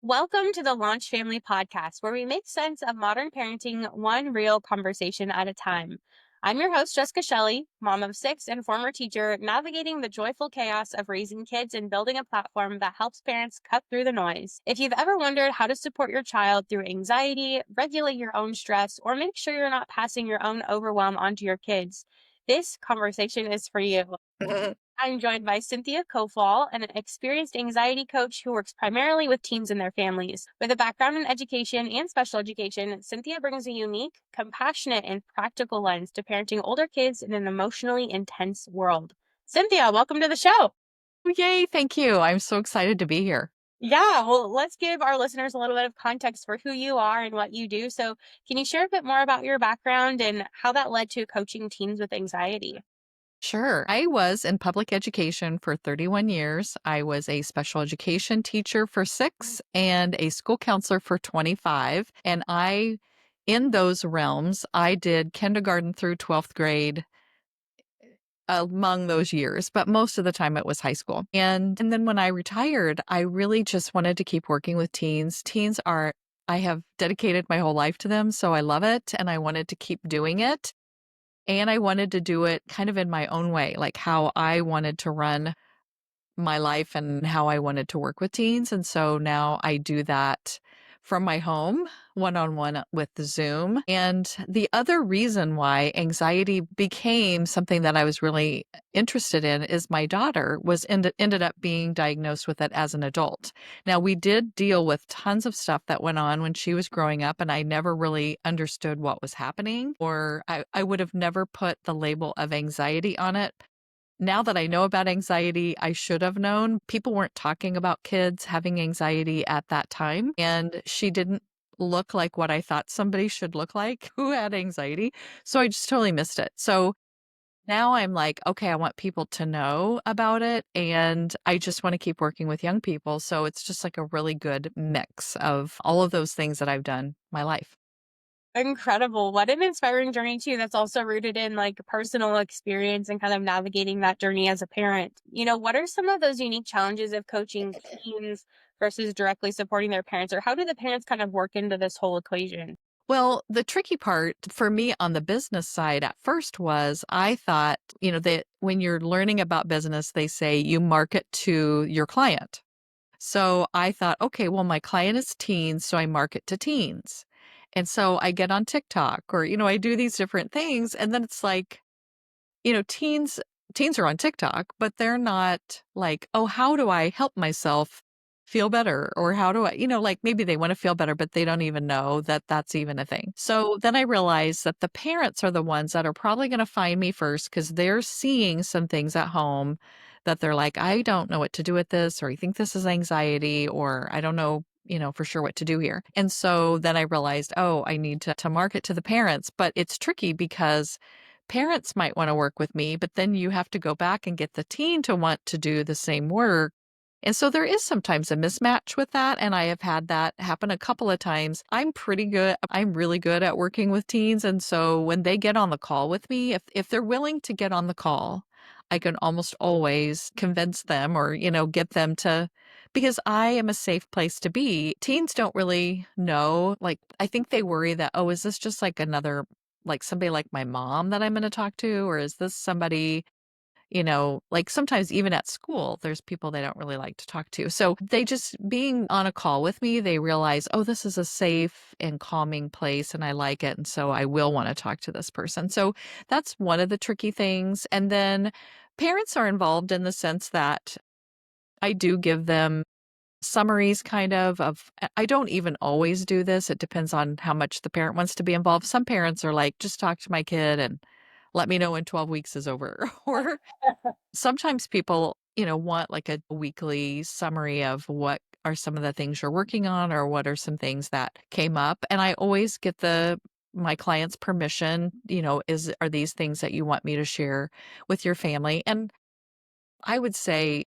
Welcome to the LaunchFamily Podcast, where we make sense of modern parenting one real conversation at a time. I'm your host, Jessica Shelley, mom of six and former teacher, navigating the joyful chaos of raising kids and building a platform that helps parents cut through the noise. If you've ever wondered how to support your child through anxiety, regulate your own stress, or make sure you're not passing your own overwhelm onto your kids, this conversation is for you. I'm joined by Cynthia Coufal, an experienced anxiety coach who works primarily with teens and their families. With a background in education and special education, Cynthia brings a unique, compassionate, and practical lens to parenting older kids in an emotionally intense world. Cynthia, welcome to the show. Yay, thank you. I'm so excited to be here. Yeah, well, let's give our listeners a little bit of context for who you are and what you do. So, can you share a bit more about your background and how that led to coaching teens with anxiety? Sure. I was in public education for 31 years. I was a special education teacher for 6 and a school counselor for 25. And in those realms, I did kindergarten through 12th grade among those years, but most of the time it was high school. And then when I retired, I really just wanted to keep working with teens. I have dedicated my whole life to them, so I love it and I wanted to keep doing it. And I wanted to do it kind of in my own way, like how I wanted to run my life and how I wanted to work with teens. And so now I do that from my home, one-on-one with Zoom. And the other reason why anxiety became something that I was really interested in is my daughter ended up being diagnosed with it as an adult. Now, we did deal with tons of stuff that went on when she was growing up, and I never really understood what was happening, or I would have never put the label of anxiety on it. Now that I know about anxiety, I should have known. People weren't talking about kids having anxiety at that time, and she didn't look like what I thought somebody should look like who had anxiety. So I just totally missed it. So now I'm like, okay, I want people to know about it, and I just want to keep working with young people. So it's just like a really good mix of all of those things that I've done my life. Incredible. What an inspiring journey too. That's also rooted in like personal experience and kind of navigating that journey as a parent. What are some of those unique challenges of coaching teens versus directly supporting their parents, or how do the parents kind of work into this whole equation? Well, the tricky part for me on the business side at first was I thought, that when you're learning about business, they say you market to your client. So I thought, okay, well, my client is teens, so I market to teens. And so I get on TikTok or, I do these different things. And then it's like, teens are on TikTok, but they're not like, oh, how do I help myself feel better? Or how do I, like maybe they want to feel better, but they don't even know that that's even a thing. So then I realized that the parents are the ones that are probably going to find me first because they're seeing some things at home that they're like, I don't know what to do with this, or I think this is anxiety, or I don't know. For sure what to do here. And so then I realized, oh, I need to market to the parents, but it's tricky because parents might want to work with me, but then you have to go back and get the teen to want to do the same work. And so there is sometimes a mismatch with that. And I have had that happen a couple of times. I'm really good at working with teens. And so when they get on the call with me, if they're willing to get on the call, I can almost always convince them or, get them to, because I am a safe place to be. Teens don't really know. Like, I think they worry that, oh, is this just like somebody like my mom that I'm going to talk to? Or is this somebody, like sometimes even at school, there's people they don't really like to talk to. So they just being on a call with me, they realize, oh, this is a safe and calming place and I like it. And so I will want to talk to this person. So that's one of the tricky things. And then parents are involved in the sense that I do give them summaries of I don't even always do this. It depends on how much the parent wants to be involved. Some parents are like, just talk to my kid and let me know when 12 weeks is over. Or sometimes people, want like a weekly summary of what are some of the things you're working on or what are some things that came up. And I always get my client's permission, are these things that you want me to share with your family? And I would say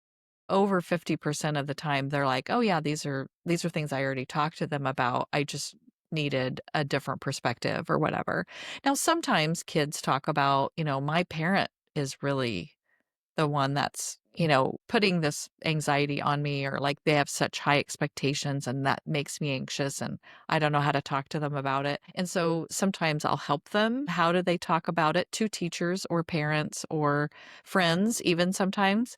over 50% of the time they're like, "Oh yeah, these are things I already talked to them about. I just needed a different perspective or whatever." Now, sometimes kids talk about, my parent is really the one that's, you know, putting this anxiety on me, or like they have such high expectations and that makes me anxious and I don't know how to talk to them about it. And so sometimes I'll help them. How do they talk about it to teachers or parents or friends, even sometimes?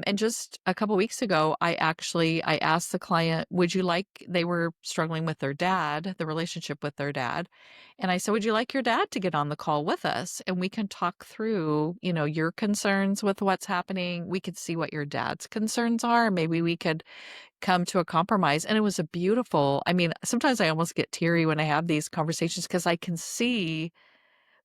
And just a couple weeks ago, I asked the client, would you like, they were struggling with their dad, the relationship with their dad. And I said, would you like your dad to get on the call with us? And we can talk through, you know, your concerns with what's happening. We could see what your dad's concerns are. Maybe we could come to a compromise. And it was a beautiful, I mean, sometimes I almost get teary when I have these conversations because I can see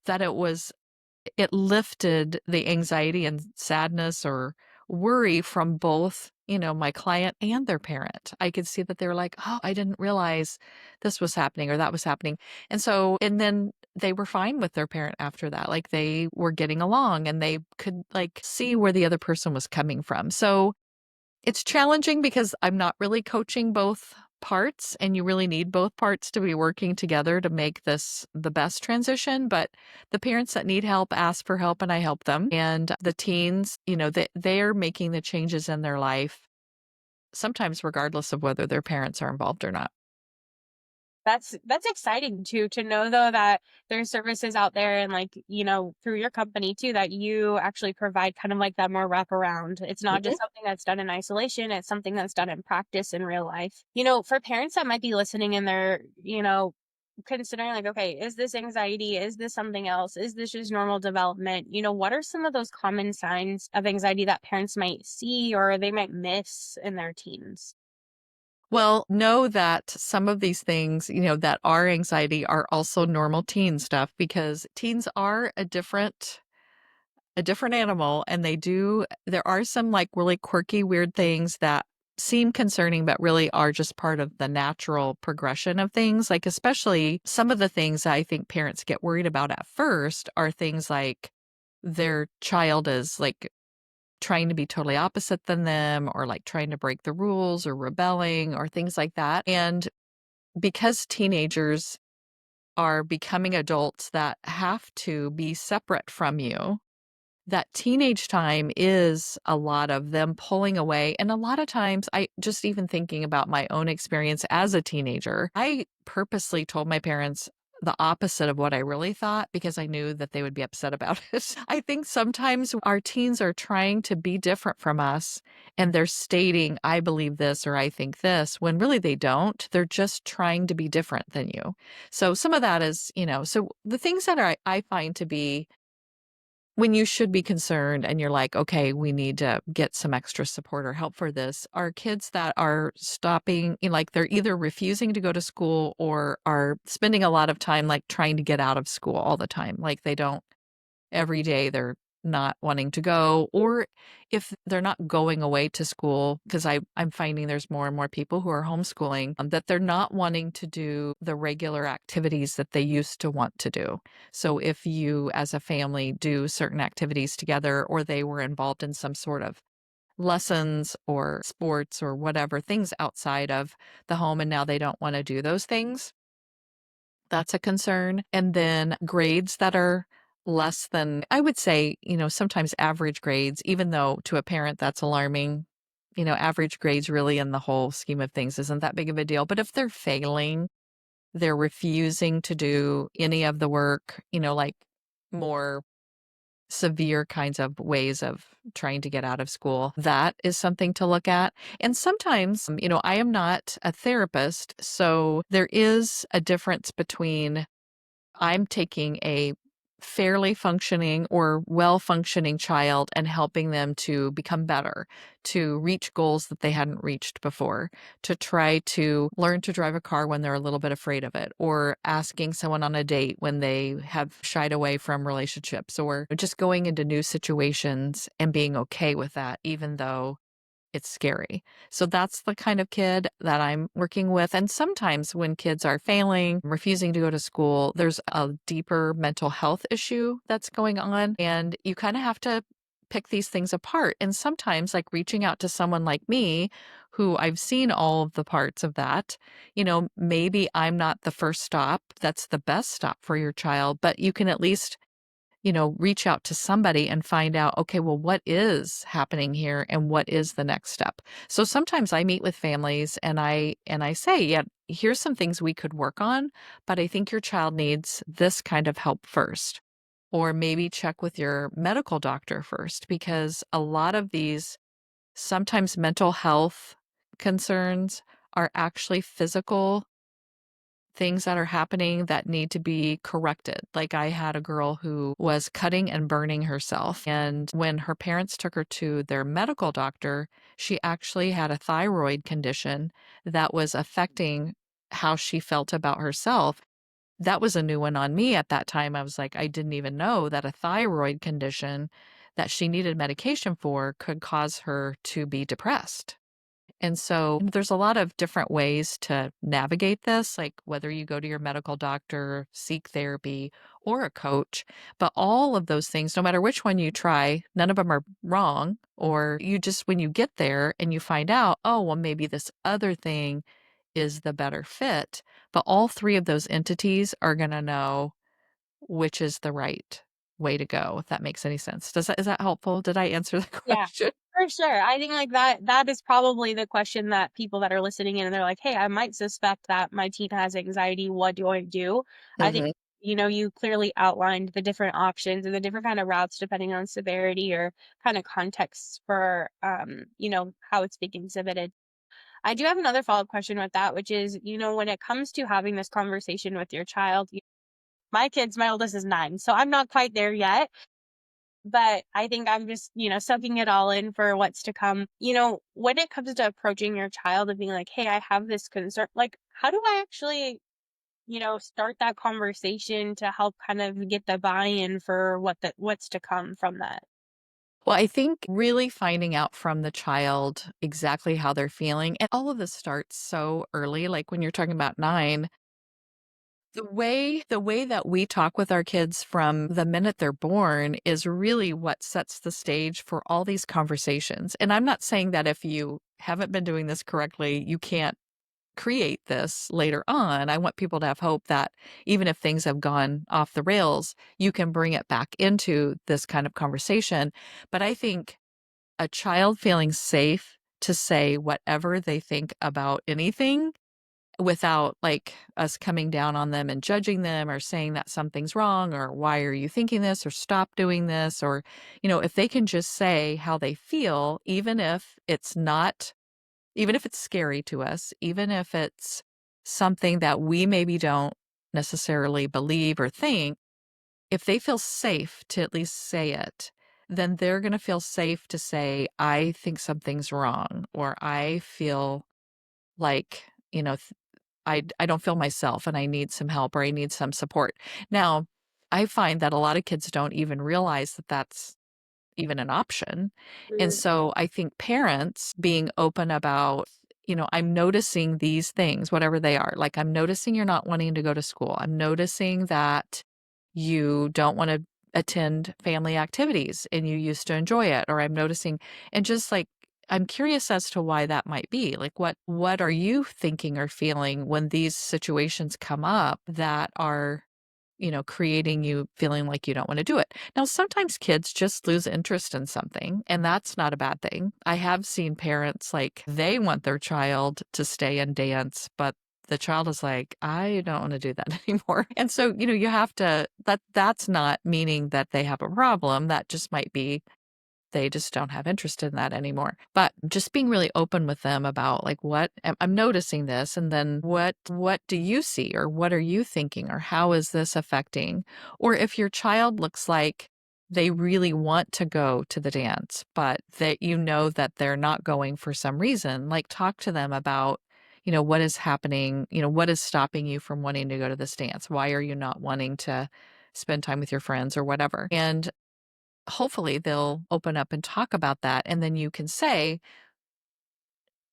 that it lifted the anxiety and sadness or worry from both, you know, my client and their parent. I could see that they were like, oh, I didn't realize this was happening or that was happening. And so, and then they were fine with their parent after that. Like they were getting along and they could like see where the other person was coming from. So it's challenging because I'm not really coaching both parts, and you really need both parts to be working together to make this the best transition. But the parents that need help ask for help and I help them. And the teens, you know, they're making the changes in their life, sometimes regardless of whether their parents are involved or not. That's exciting too, to know though that there's services out there and like, you know, through your company too, that you actually provide kind of like that more wraparound. It's not just something that's done in isolation, it's something that's done in practice in real life. You know, for parents that might be listening and they're, you know, considering like, okay, is this anxiety? Is this something else? Is this just normal development? You know, what are some of those common signs of anxiety that parents might see or they might miss in their teens? Well, know that some of these things, you know, that are anxiety are also normal teen stuff, because teens are a different animal, and there are some like really quirky, weird things that seem concerning, but really are just part of the natural progression of things. Like, especially some of the things I think parents get worried about at first are things like their child is like trying to be totally opposite than them, or like trying to break the rules or rebelling or things like that. And because teenagers are becoming adults that have to be separate from you, that teenage time is a lot of them pulling away. And a lot of times, I just even thinking about my own experience as a teenager, I purposely told my parents the opposite of what I really thought because I knew that they would be upset about it. I think sometimes our teens are trying to be different from us and they're stating, I believe this or I think this, when really they don't. They're just trying to be different than you. So some of that is, you know, so the things that I find to be when you should be concerned and you're like, okay, we need to get some extra support or help for this, are kids that are stopping, you know, like they're either refusing to go to school or are spending a lot of time like trying to get out of school all the time. Like they don't every day they're not wanting to go, or if they're not going away to school, because I'm finding there's more and more people who are homeschooling, that they're not wanting to do the regular activities that they used to want to do. So if you as a family do certain activities together, or they were involved in some sort of lessons or sports or whatever, things outside of the home, and now they don't want to do those things, that's a concern. And then grades that are less than, I would say, you know, sometimes average grades, even though to a parent that's alarming, you know, average grades really in the whole scheme of things isn't that big of a deal. But if they're failing, they're refusing to do any of the work, you know, like more severe kinds of ways of trying to get out of school, that is something to look at. And sometimes, you know, I am not a therapist, so there is a difference between I'm taking a fairly functioning or well-functioning child and helping them to become better, to reach goals that they hadn't reached before, to try to learn to drive a car when they're a little bit afraid of it, or asking someone on a date when they have shied away from relationships, or just going into new situations and being okay with that, even though it's scary. So that's the kind of kid that I'm working with. And sometimes when kids are failing, refusing to go to school, there's a deeper mental health issue that's going on. And you kind of have to pick these things apart. And sometimes, like reaching out to someone like me, who I've seen all of the parts of that, you know, maybe I'm not the first stop that's the best stop for your child, but you can at least, reach out to somebody and find out, okay, well, what is happening here and what is the next step? So sometimes I meet with families and I say, yeah, here's some things we could work on, but I think your child needs this kind of help first. Or maybe check with your medical doctor first, because a lot of these sometimes mental health concerns are actually physical things that are happening that need to be corrected. Like I had a girl who was cutting and burning herself. And when her parents took her to their medical doctor, she actually had a thyroid condition that was affecting how she felt about herself. That was a new one on me at that time. I was like, I didn't even know that a thyroid condition that she needed medication for could cause her to be depressed. And so there's a lot of different ways to navigate this, like whether you go to your medical doctor, seek therapy, or a coach. But all of those things, no matter which one you try, none of them are wrong. Or you just, when you get there and you find out, oh, well, maybe this other thing is the better fit. But all three of those entities are going to know which is the right way to go, if that makes any sense. Is that helpful? Did I answer the Yeah, question? for sure. I think like that is probably the question that people that are listening in and they're like, "Hey, I might suspect that my teen has anxiety. What do I do?" I think, Mhm. you clearly outlined the different options and the different kind of routes depending on severity or kind of context for how it's being exhibited. I do have another follow-up question with that, which is, when it comes to having this conversation with your child, my oldest is 9, so I'm not quite there yet. But I think I'm just, soaking it all in for what's to come. When it comes to approaching your child and being like, "Hey, I have this concern," like, how do I actually, start that conversation to help kind of get the buy-in for what's to come from that? Well, I think really finding out from the child exactly how they're feeling, and all of this starts so early, like when you're talking about 9, the way that we talk with our kids from the minute they're born is really what sets the stage for all these conversations. And I'm not saying that if you haven't been doing this correctly, you can't create this later on. I want people to have hope that even if things have gone off the rails, you can bring it back into this kind of conversation. But I think a child feeling safe to say whatever they think about anything without like us coming down on them and judging them or saying that something's wrong or why are you thinking this or stop doing this, or if they can just say how they feel, even if it's scary to us, even if it's something that we maybe don't necessarily believe or think, if they feel safe to at least say it, then they're going to feel safe to say, I think something's wrong, or I feel like, I don't feel myself and I need some help or I need some support. Now, I find that a lot of kids don't even realize that that's even an option. And Mm, so I think parents being open about, I'm noticing these things, whatever they are. Like, I'm noticing you're not wanting to go to school. I'm noticing that you don't want to attend family activities and you used to enjoy it. Or I'm noticing, and just like, I'm curious as to why that might be. Like, what are you thinking or feeling when these situations come up that are creating you feeling like you don't want to do it. Now, sometimes kids just lose interest in something, and that's not a bad thing. I have seen parents like they want their child to stay and dance, but the child is like, I don't want to do that anymore. And so, you have to that's not meaning that they have a problem. That just might be they just don't have interest in that anymore. But just being really open with them about like what I'm noticing this, and then what do you see, or what are you thinking, or how is this affecting? Or if your child looks like they really want to go to the dance, but that that they're not going for some reason, like talk to them about what is happening, what is stopping you from wanting to go to this dance? Why are you not wanting to spend time with your friends or whatever? And hopefully they'll open up and talk about that. And then you can say,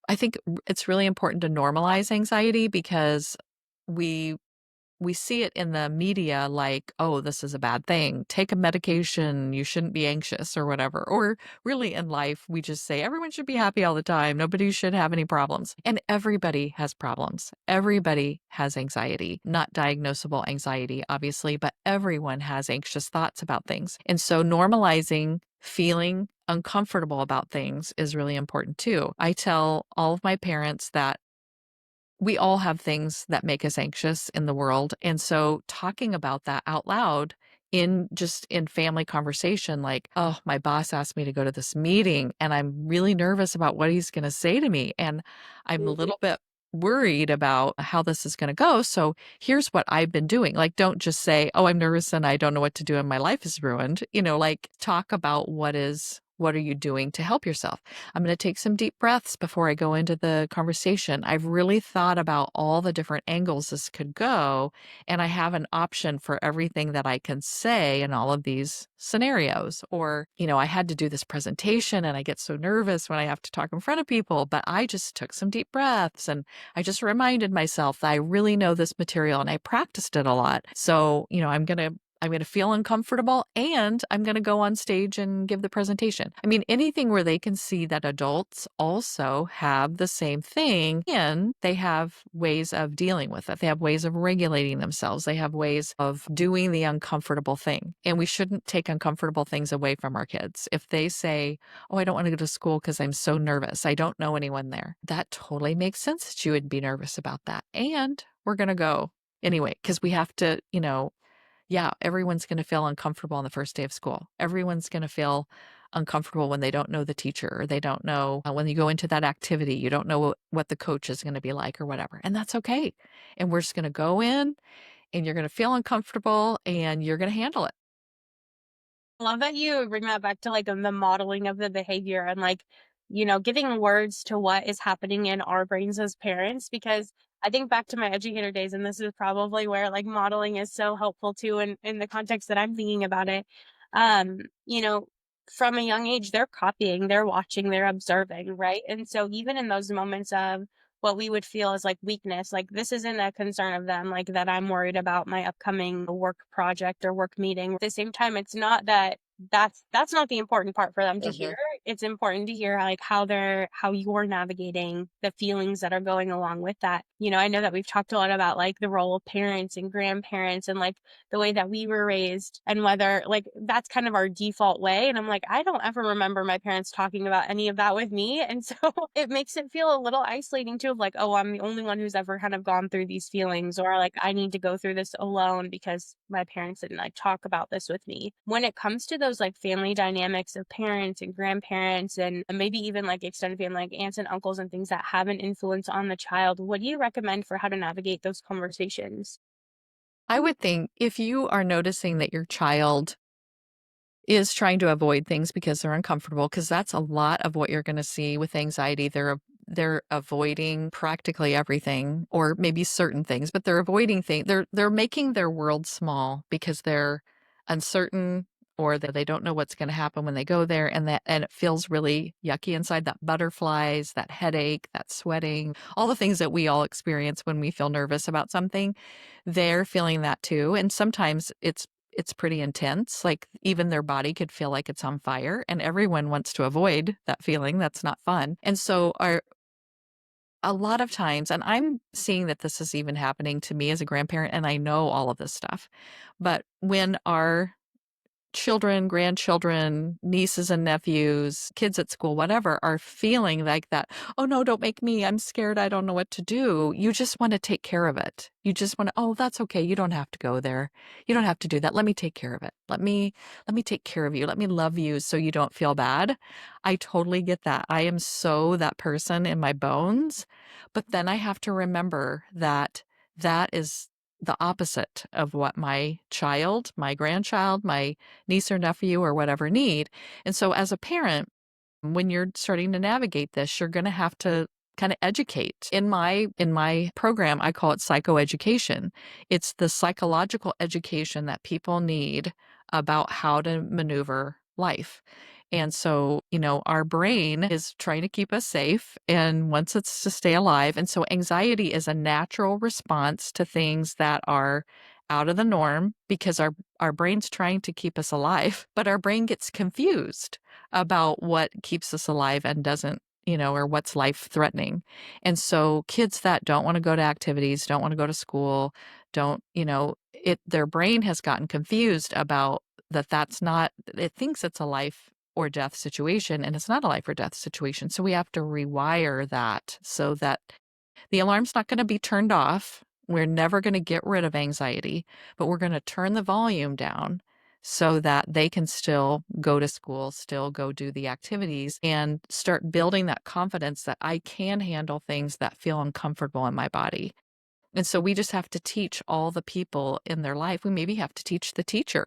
I think it's really important to normalize anxiety, because we we see it in the media like, oh, this is a bad thing. Take a medication. You shouldn't be anxious or whatever. Or really in life, we just say everyone should be happy all the time. Nobody should have any problems. And everybody has problems. Everybody has anxiety, not diagnosable anxiety, obviously, but everyone has anxious thoughts about things. And so normalizing feeling uncomfortable about things is really important too. I tell all of my parents that we all have things that make us anxious in the world. And so talking about that out loud in family conversation, like, oh, my boss asked me to go to this meeting and I'm really nervous about what he's going to say to me. And I'm a little bit worried about how this is going to go. So here's what I've been doing. Like, don't just say, oh, I'm nervous and I don't know what to do and my life is ruined. Like talk about what are you doing to help yourself? I'm going to take some deep breaths before I go into the conversation. I've really thought about all the different angles this could go, and I have an option for everything that I can say in all of these scenarios. Or, I had to do this presentation and I get so nervous when I have to talk in front of people, but I just took some deep breaths and I just reminded myself that I really know this material and I practiced it a lot. So, I'm going to feel uncomfortable and I'm going to go on stage and give the presentation. I mean, anything where they can see that adults also have the same thing and they have ways of dealing with it. They have ways of regulating themselves. They have ways of doing the uncomfortable thing. And we shouldn't take uncomfortable things away from our kids. If they say, oh, I don't want to go to school because I'm so nervous, I don't know anyone there, that totally makes sense that you would be nervous about that. And we're going to go anyway, because we have to, yeah, everyone's going to feel uncomfortable on the first day of school. Everyone's going to feel uncomfortable when they don't know the teacher or they don't know when you go into that activity, you don't know what the coach is going to be like or whatever. And that's okay. And we're just going to go in and you're going to feel uncomfortable and you're going to handle it. I love that you bring that back to like the modeling of the behavior and like, giving words to what is happening in our brains as parents, because I think back to my educator days, and this is probably where like modeling is so helpful too in the context that I'm thinking about it. Um, you know, from a young age, they're copying, they're watching, they're observing, right? And so even in those moments of what we would feel as like weakness, like this isn't a concern of them, like that I'm worried about my upcoming work project or work meeting. At the same time, it's not that that's not the important part for them to hear. It's important to hear like how you're navigating the feelings that are going along with that. I know that we've talked a lot about like the role of parents and grandparents and like the way that we were raised and whether like that's kind of our default way. And I'm like, I don't ever remember my parents talking about any of that with me. And so it makes it feel a little isolating too, of like, oh, I'm the only one who's ever kind of gone through these feelings, or like I need to go through this alone because my parents didn't like talk about this with me. When it comes to those like family dynamics of parents and grandparents and maybe even like extended family, like aunts and uncles and things that have an influence on the child, what do you recommend for how to navigate those conversations? I would think if you are noticing that your child is trying to avoid things because they're uncomfortable, because that's a lot of what you're going to see with anxiety. They're avoiding practically everything, or maybe certain things, but they're avoiding things. They're making their world small because they're uncertain or that they don't know what's going to happen when they go there, and it feels really yucky inside. That butterflies, that headache, that sweating, all the things that we all experience when we feel nervous about something. They're feeling that too, and sometimes it's pretty intense. Like even their body could feel like it's on fire, and everyone wants to avoid that feeling. That's not fun. And so a lot of times, and I'm seeing that this is even happening to me as a grandparent, and I know all of this stuff, but when our children, grandchildren, nieces and nephews, kids at school, whatever, are feeling like that, oh no, don't make me, I'm scared, I don't know what to do. You just want to take care of it. You just want to, oh, that's okay. You don't have to go there. You don't have to do that. Let me take care of it. Let me take care of you. Let me love you so you don't feel bad. I totally get that. I am so that person in my bones. But then I have to remember that that is the opposite of what my child, my grandchild, my niece or nephew or whatever need. And so as a parent, when you're starting to navigate this, you're going to have to kind of educate. In my program, I call it psychoeducation. It's the psychological education that people need about how to maneuver life. And so, our brain is trying to keep us safe and wants us to stay alive. And so anxiety is a natural response to things that are out of the norm because our brain's trying to keep us alive, but our brain gets confused about what keeps us alive and doesn't, or what's life threatening. And so kids that don't want to go to activities, don't want to go to school, don't, their brain has gotten confused about that's not, it thinks it's a life or death situation, and it's not a life or death situation. So we have to rewire that so that the alarm's not going to be turned off. We're never going to get rid of anxiety, but we're going to turn the volume down so that they can still go to school, still go do the activities, and start building that confidence that I can handle things that feel uncomfortable in my body. And so we just have to teach all the people in their life. We maybe have to teach the teacher.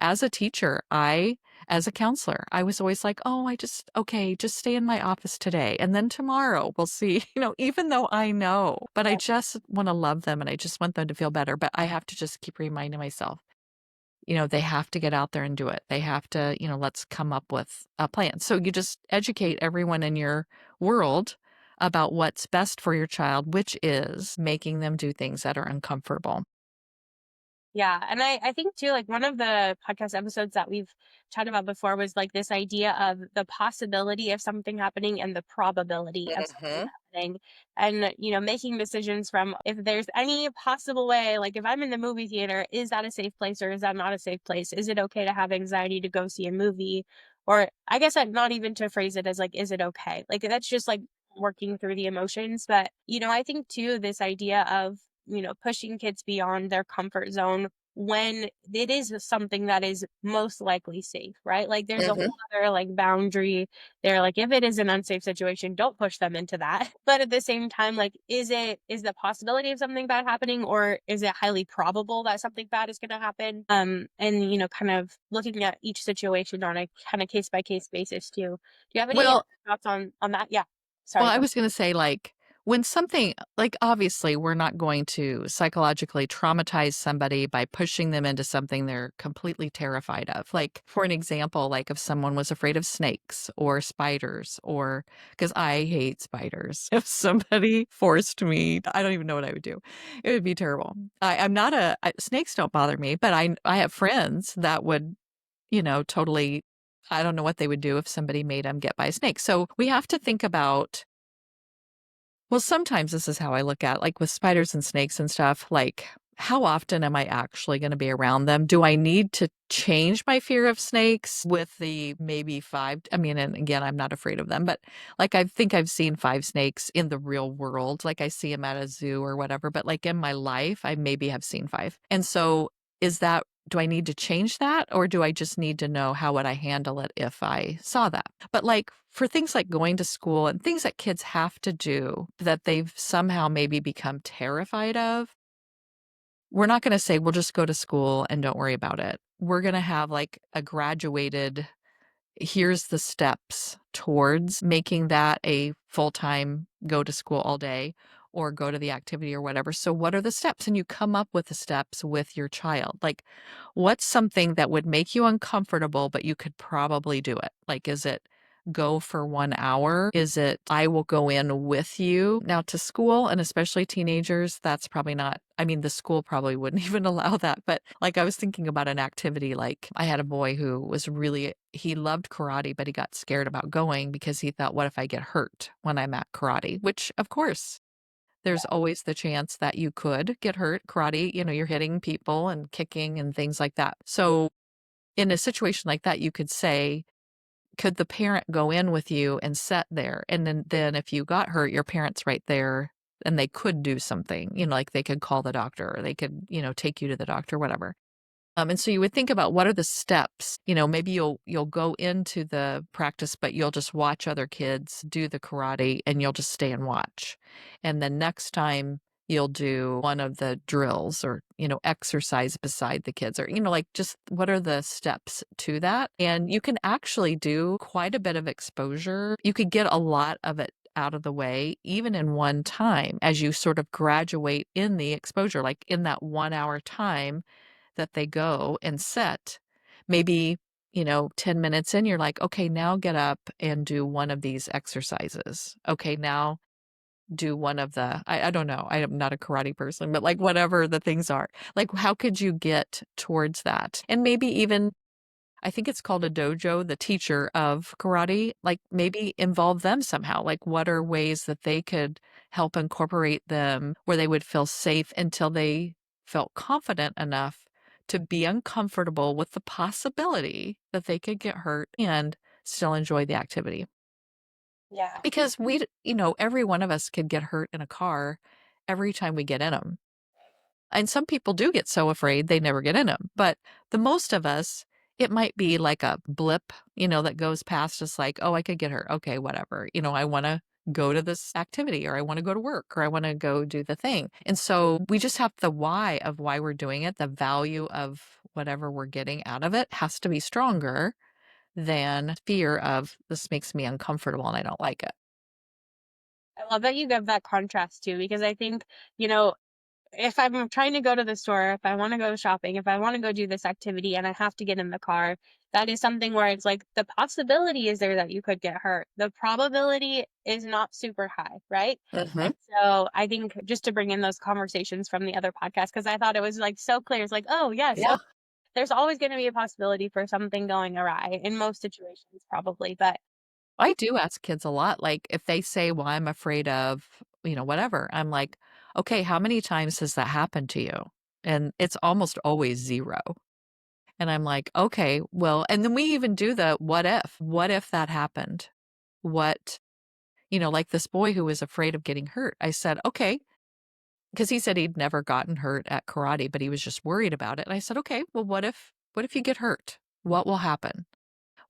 As a teacher, as a counselor, I was always like, oh, okay, just stay in my office today. And then tomorrow we'll see, even though I know, but I just want to love them and I just want them to feel better. But I have to just keep reminding myself, they have to get out there and do it. They have to, let's come up with a plan. So you just educate everyone in your world about what's best for your child, which is making them do things that are uncomfortable. Yeah. And I think too, like one of the podcast episodes that we've chatted about before was like this idea of the possibility of something happening and the probability of something Mhm. happening. And, making decisions from if there's any possible way, like if I'm in the movie theater, is that a safe place or is that not a safe place? Is it okay to have anxiety to go see a movie? Or I guess not even to phrase it as like, is it okay? Like that's just like working through the emotions. But, I think too, this idea of, pushing kids beyond their comfort zone when it is something that is most likely safe, right? Like there's a Mhm. whole other like boundary there. Like if it is an unsafe situation, don't push them into that. But at the same time, like is the possibility of something bad happening or is it highly probable that something bad is gonna happen? And kind of looking at each situation on a kind of case by case basis too. Do you have any Well, thoughts on that? Yeah. Well, Sorry. I Go. was going to say, like, when something, like, obviously, we're not going to psychologically traumatize somebody by pushing them into something they're completely terrified of. Like, for an example, like if someone was afraid of snakes or spiders, or because I hate spiders. If somebody forced me, I don't even know what I would do. It would be terrible. I'm not snakes don't bother me, but I have friends that would, totally, I don't know what they would do if somebody made them get by a snake. So we have to think about, well, sometimes this is how I look at, like with spiders and snakes and stuff, like how often am I actually going to be around them? Do I need to change my fear of snakes with the maybe five? I mean, and again, I'm not afraid of them, but like I think I've seen five snakes in the real world. Like I see them at a zoo or whatever, but like in my life, I maybe have seen five. And so do I need to change that or do I just need to know how would I handle it if I saw that? But like for things like going to school and things that kids have to do that they've somehow maybe become terrified of, we're not going to say, we'll just go to school and don't worry about it. We're going to have like a graduated, here's the steps towards making that a full-time go to school all day or go to the activity or whatever. So what are the steps? And you come up with the steps with your child. Like what's something that would make you uncomfortable, but you could probably do it? Like, is it go for 1 hour? Is it I will go in with you? Now to school and especially teenagers, that's probably not, I mean, the school probably wouldn't even allow that. But like I was thinking about an activity, like I had a boy who was really, he loved karate, but he got scared about going because he thought, what if I get hurt when I'm at karate? Which of course, there's always the chance that you could get hurt. Karate, you're hitting people and kicking and things like that. So in a situation like that, you could say, could the parent go in with you and sit there? And then if you got hurt, your parent's right there and they could do something, like they could call the doctor or they could, take you to the doctor, whatever. And so you would think about what are the steps, maybe you'll go into the practice, but you'll just watch other kids do the karate and you'll just stay and watch. And then next time you'll do one of the drills or, exercise beside the kids or, like just what are the steps to that? And you can actually do quite a bit of exposure. You could get a lot of it out of the way, even in one time as you sort of graduate in the exposure, like in that 1 hour time that they go and set. Maybe, 10 minutes in, you're like, okay, now get up and do one of these exercises. Okay, now do one of I don't know. I am not a karate person, but like whatever the things are, like how could you get towards that? And maybe even, I think it's called a dojo, the teacher of karate, like maybe involve them somehow. Like what are ways that they could help incorporate them where they would feel safe until they felt confident enough to be uncomfortable with the possibility that they could get hurt and still enjoy the activity. Yeah. Because every one of us could get hurt in a car every time we get in them. And some people do get so afraid they never get in them. But the most of us, it might be like a blip, that goes past us like, oh, I could get hurt. Okay, whatever. I want to go to this activity or I want to go to work or I want to go do the thing. And so we just have the why of why we're doing it. The value of whatever we're getting out of it has to be stronger than fear of this makes me uncomfortable and I don't like it. I love that you give that contrast too, because I think, you know, if I'm trying to go to the store, if I want to go shopping, if I want to go do this activity and I have to get in the car, that is something where it's like the possibility is there that you could get hurt. The probability is not super high, right? Mhm. And so I think just to bring in those conversations from the other podcast, because I thought it was like so clear. It's like, oh, yes, Yeah. there's always going to be a possibility for something going awry in most situations, probably. But I do ask kids a lot, like, if they say, "Well, I'm afraid of," whatever, I'm like, "Okay, how many times has that happened to you?" And it's almost always 0. And I'm like, "Okay, well," and then we even do the what if. What if that happened? What like this boy who was afraid of getting hurt. I said, "Okay," because he said he'd never gotten hurt at karate, but he was just worried about it. And I said, "Okay, well, what if you get hurt? What will happen?"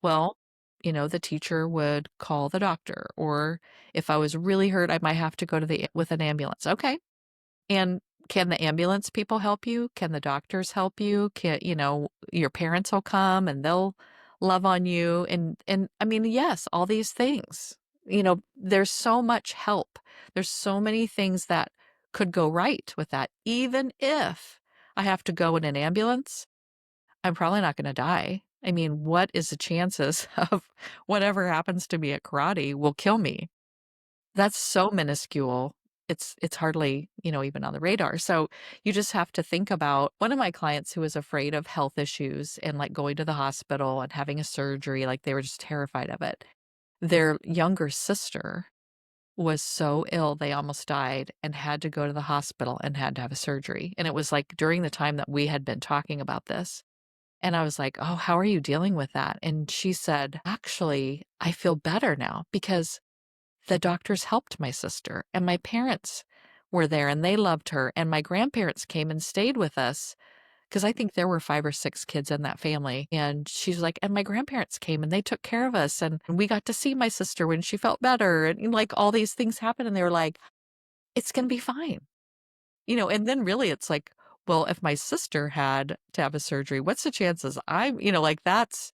Well, the teacher would call the doctor, or if I was really hurt, I might have to go to the with an ambulance. Okay. And can the ambulance people help you? Can the doctors help you? Can, your parents will come and they'll love on you. And I mean, yes, all these things. There's so much help. There's so many things that could go right with that. Even if I have to go in an ambulance, I'm probably not gonna die. I mean, what is the chances of whatever happens to me at karate will kill me? That's so minuscule. It's hardly, even on the radar. So you just have to think about one of my clients who was afraid of health issues and like going to the hospital and having a surgery, like they were just terrified of it. Their younger sister was so ill they almost died and had to go to the hospital and had to have a surgery. And it was like during the time that we had been talking about this. And I was like, "Oh, how are you dealing with that?" And she said, "Actually, I feel better now because the doctors helped my sister and my parents were there and they loved her and my grandparents came and stayed with us." Because I think there were 5 or 6 kids in that family. And she's like, "And my grandparents came and they took care of us and we got to see my sister when she felt better." And like all these things happened and they were like, "It's gonna be fine." And then really it's like, well, if my sister had to have a surgery, what's the chances like that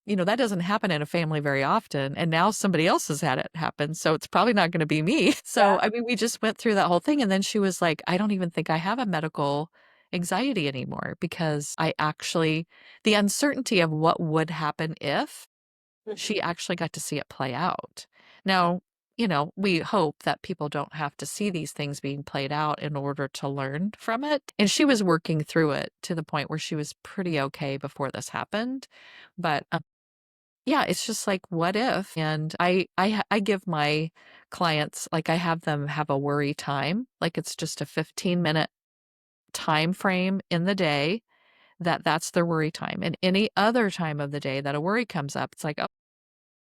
doesn't happen in a family very often. And now somebody else has had it happen. So it's probably not going to be me. So, yeah. I mean, we just went through that whole thing. And then she was like, "I don't even think I have a medical anxiety anymore because the uncertainty of what would happen if Mhm. she actually got to see it play out." Now, we hope that people don't have to see these things being played out in order to learn from it. And she was working through it to the point where she was pretty okay before this happened. But yeah, it's just like, what if? And I give my clients, like I have them have a worry time, like it's just a 15-minute time frame in the day that's their worry time. And any other time of the day that a worry comes up, it's like,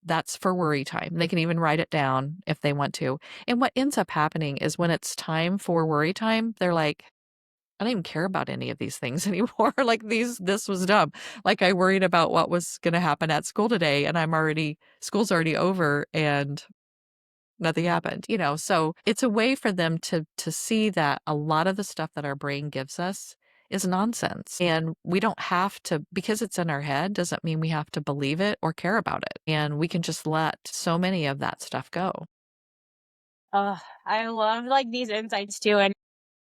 that's for worry time. They can even write it down if they want to. And what ends up happening is when it's time for worry time, they're like, "I don't even care about any of these things anymore." Like this was dumb. Like I worried about what was going to happen at school today and school's already over and nothing happened, So it's a way for them to see that a lot of the stuff that our brain gives us is nonsense. And we don't have to, because it's in our head, doesn't mean we have to believe it or care about it. And we can just let so many of that stuff go. I love like these insights too.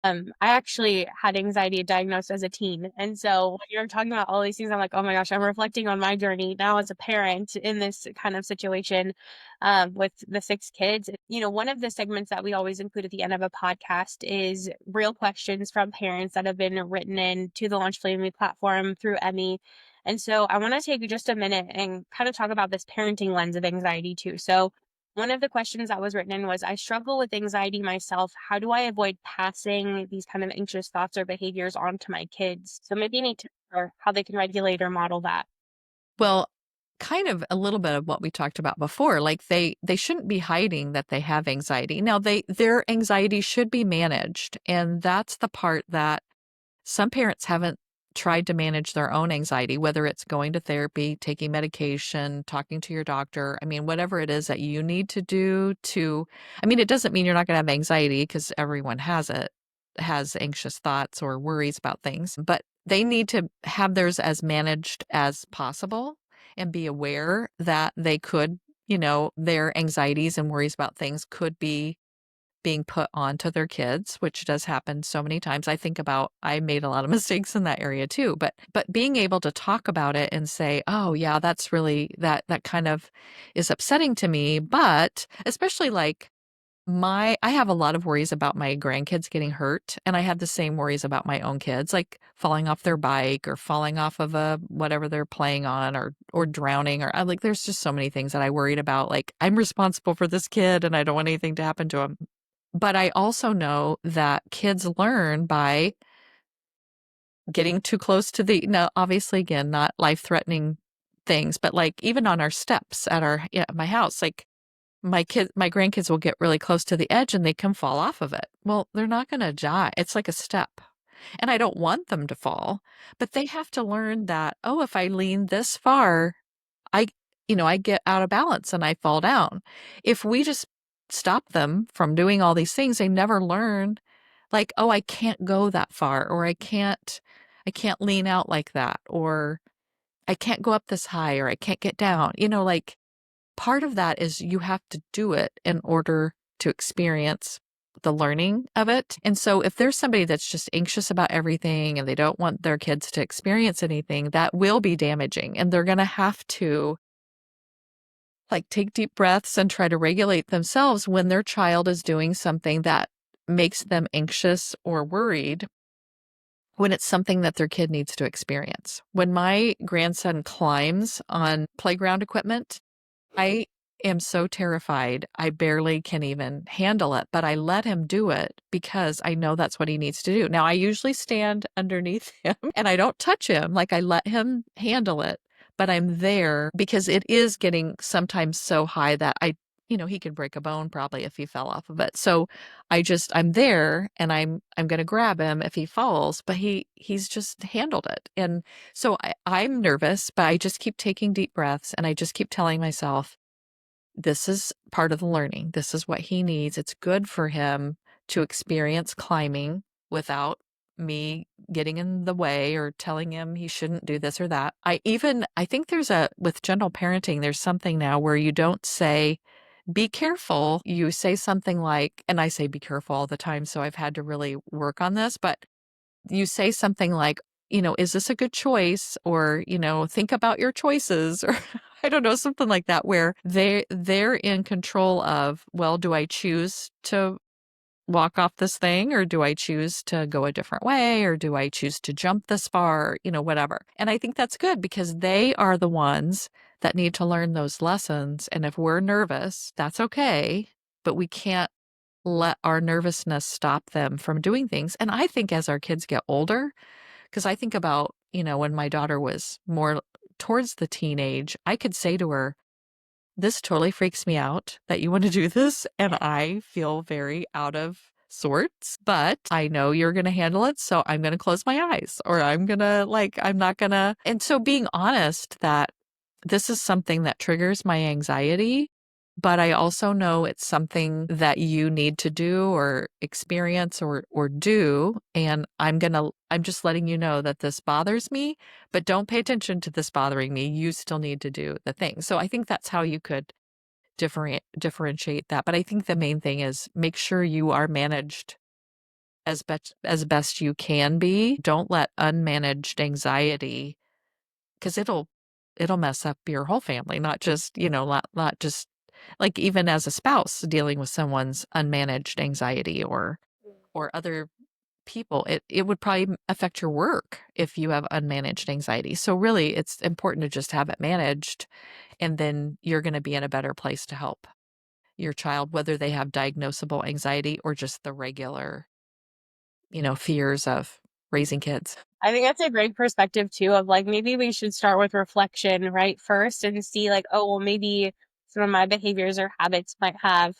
I actually had anxiety diagnosed as a teen. And so when you're talking about all these things, I'm like, oh my gosh, I'm reflecting on my journey now as a parent in this kind of situation with the 6 kids. One of the segments that we always include at the end of a podcast is real questions from parents that have been written in to the Launch Family platform through Emmy. And so I want to take just a minute and kind of talk about this parenting lens of anxiety too. So one of the questions that was written in was, I struggle with anxiety myself. How do I avoid passing these kind of anxious thoughts or behaviors on to my kids? So maybe you need to or how they can regulate or model that. Well, kind of a little bit of what we talked about before, like they shouldn't be hiding that they have anxiety. Now their anxiety should be managed, and that's the part that some parents haven't tried to manage their own anxiety, whether it's going to therapy, taking medication, talking to your doctor. I mean, whatever it is that you need to do to, I mean, it doesn't mean you're not going to have anxiety because everyone has it, has anxious thoughts or worries about things, but they need to have theirs as managed as possible and be aware that they could, their anxieties and worries about things could be being put onto their kids, which does happen so many times. I made a lot of mistakes in that area too, but being able to talk about it and say, "Oh, yeah, that's really that kind of is upsetting to me." But especially like I have a lot of worries about my grandkids getting hurt, and I have the same worries about my own kids, like falling off their bike or falling off of a whatever they're playing on, or drowning, or like there's just so many things that I worried about. Like I'm responsible for this kid and I don't want anything to happen to him. But I also know that kids learn by getting too close to now, obviously, again, not life-threatening things, but like even on our steps at my house, like my grandkids will get really close to the edge and they can fall off of it. Well, they're not going to die. It's like a step. And I don't want them to fall, but they have to learn that, oh, if I lean this far, I, I get out of balance and I fall down. If we just stop them from doing all these things, they never learn like, oh, I can't go that far, or I can't lean out like that, or I can't go up this high, or I can't get down. Like part of that is you have to do it in order to experience the learning of it. And so if there's somebody that's just anxious about everything and they don't want their kids to experience anything, that will be damaging. And they're going to have to like take deep breaths and try to regulate themselves when their child is doing something that makes them anxious or worried, when it's something that their kid needs to experience. When my grandson climbs on playground equipment, I am so terrified. I barely can even handle it, but I let him do it because I know that's what he needs to do. Now, I usually stand underneath him and I don't touch him. Like I let him handle it, but I'm there because it is getting sometimes so high that he could break a bone probably if he fell off of it. So I'm there and I'm going to grab him if he falls, but he's just handled it. And so I'm nervous, but I just keep taking deep breaths and I just keep telling myself, this is part of the learning. This is what he needs. It's good for him to experience climbing without me getting in the way or telling him he shouldn't do this or that. I think with gentle parenting, there's something now where you don't say, be careful. You say something like, and I say be careful all the time, so I've had to really work on this, but you say something like, is this a good choice? Or, think about your choices, or I don't know, something like that, where they're in control of, well, do I choose to walk off this thing, or do I choose to go a different way, or do I choose to jump this far, whatever. And I think that's good because they are the ones that need to learn those lessons. And if we're nervous, that's okay, but we can't let our nervousness stop them from doing things. And I think as our kids get older, because I think about, when my daughter was more towards the teenage, I could say to her, this totally freaks me out that you want to do this. And I feel very out of sorts, but I know you're going to handle it. So I'm going to close my eyes, or I'm not going to. And so being honest that this is something that triggers my anxiety, but I also know it's something that you need to do or experience or do. And I'm just letting you know that this bothers me, but don't pay attention to this bothering me. You still need to do the thing. So I think that's how you could differentiate that. But I think the main thing is make sure you are managed as best you can be. Don't let unmanaged anxiety, because it'll mess up your whole family, not just, not just like even as a spouse dealing with someone's unmanaged anxiety or other people. It would probably affect your work if you have unmanaged anxiety. So really, it's important to just have it managed, and then you're going to be in a better place to help your child, whether they have diagnosable anxiety or just the regular, fears of raising kids. I think that's a great perspective too, of like, maybe we should start with reflection, right? First, and see like, oh, well, maybe some of my behaviors or habits might have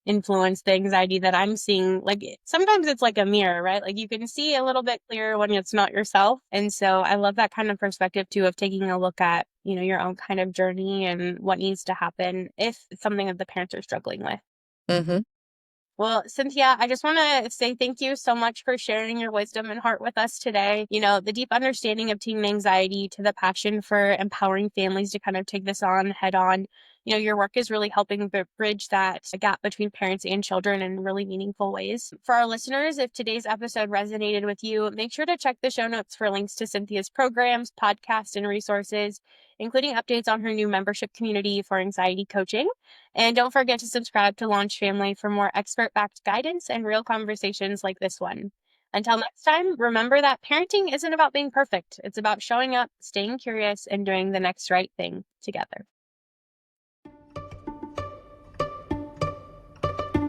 influenced the anxiety that I'm seeing. Like sometimes it's like a mirror, right? Like you can see a little bit clearer when it's not yourself. And so I love that kind of perspective too, of taking a look at, your own kind of journey and what needs to happen if it's something that the parents are struggling with. Mm-hmm. Well, Cynthia, I just want to say thank you so much for sharing your wisdom and heart with us today. The deep understanding of teen anxiety to the passion for empowering families to kind of take this on head on. Your work is really helping bridge that gap between parents and children in really meaningful ways. For our listeners, if today's episode resonated with you, make sure to check the show notes for links to Cynthia's programs, podcasts, and resources, including updates on her new membership community for anxiety coaching. And don't forget to subscribe to LaunchFamily for more expert-backed guidance and real conversations like this one. Until next time, remember that parenting isn't about being perfect. It's about showing up, staying curious, and doing the next right thing together.